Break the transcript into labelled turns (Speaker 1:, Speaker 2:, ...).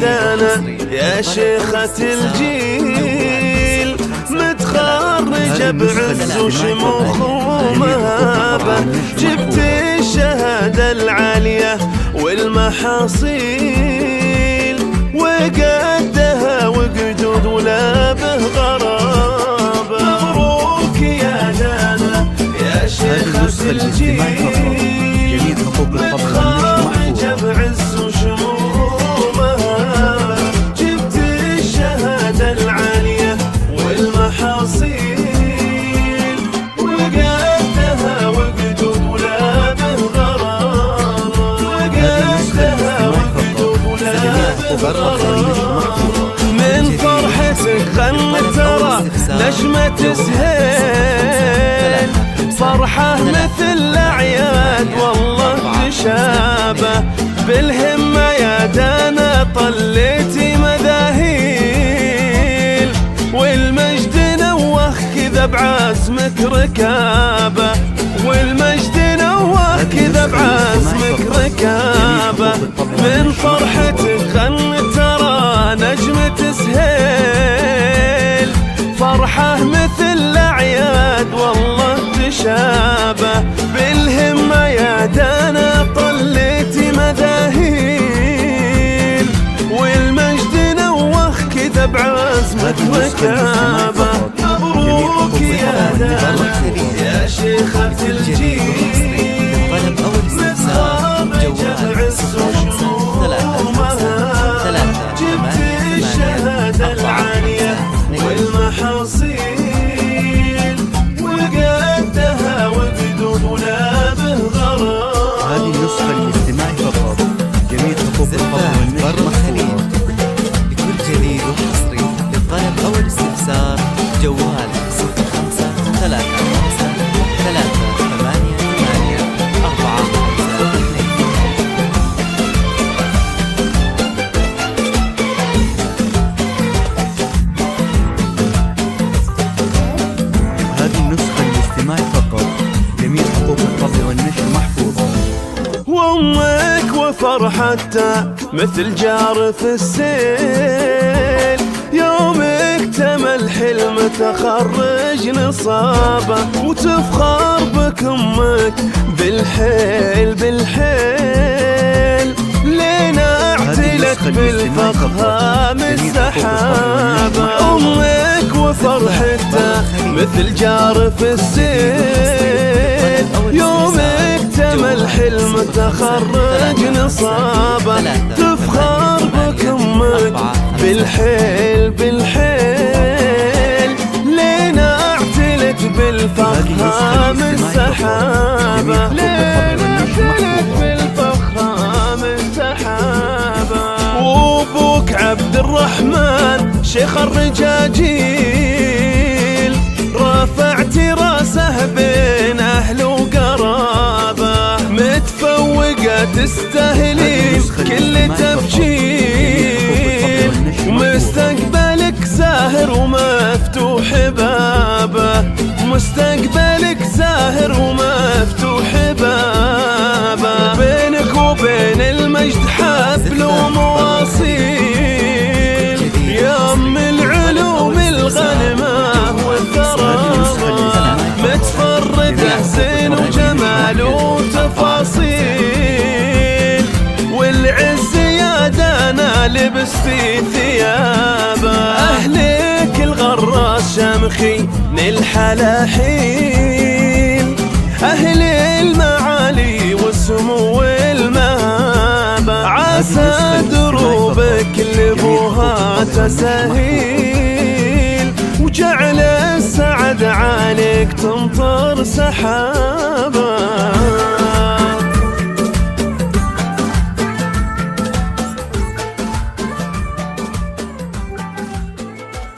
Speaker 1: دانا يا شيخة الجيل، متخرجة بعز وشموخ ومهابة، جبت الشهادة العالية والمحاصيل، وقدها وقدود ولا به غرابة. مبروك يا دانا يا شيخة الجيل، متخرجة بعز وشموخ، جبت الشهادة العالية والمحاصيل، وقدها وقدود ولا به غرابة، وقدها وقدود ولا به غرابة. من فرحتك خلنا ترى نجمة سهيل، فرحة مثل الأعياد والله تشابه، بالهمة يا دانا طليتي مذاهيل، والمجد نوخ كذا بعزمك ركابة، والمجد نوخ كذا بعزمك ركابة. من فرحتك خلنا ترى نجمة سهيل، فرحة مثل الأعياد والله تشابه، بالهمة يا دانا طليتي مذاهيل، والمجد نوخ كذا بعزمك ركابة. مبروك يا دانا يا شيخة الجيل، متخرجة بعز وشموخ، جبت الشهادة العالية والمحاصيل، وقدها وقدود ولا به غرابة.
Speaker 2: هذه النسخة الاستماعي فقط، جميع حقوق الطبع والنشر محفوظة.
Speaker 3: لكل جديد وحصري للطلب أو الاستفسار جوال 05 35 388 452.
Speaker 2: هذه النسخة الاستماعي فقط، جميع حقوق الطبع والنشر محفوظة.
Speaker 1: وامك وفرحتها مثل جار في السيل، يوم اكتمل حلم تخرج نصابه، وتفخر بك امك بالحيل بالحيل، لينا اعتلت بالفخام السحابه. امك وفرحتها مثل جار في السيل، يوم اكتمل حلم تخرج نصابه، تفخر بك امك بالحيل بالحيل، لينا اعتلت بالفخام السحابه، لينا اعتلت بالفخام السحابه. وابوك عبد الرحمن شيخ الرجاجيل، رافعت راسه بين اهل وقرابه، متفوقه تستاهلين كل تبجيل، ومستقبلك زاهر ومفتوح بابه، مستقبلك زاهر ومفتوح بابه. بينك وبين المجد حبل ومواصيل، يا ام العلوم الغنمه والثرابه، متفرده زين وجمال وتفاصيل، والعز يا دانا لبستي ثيابه. اهلك الغراس شمخي من الحلاحين، اهل المعالي والسمو والمهابه، عسى دروبك لبوها تسهيل، وجعل السعد عليك تمطر سحابه.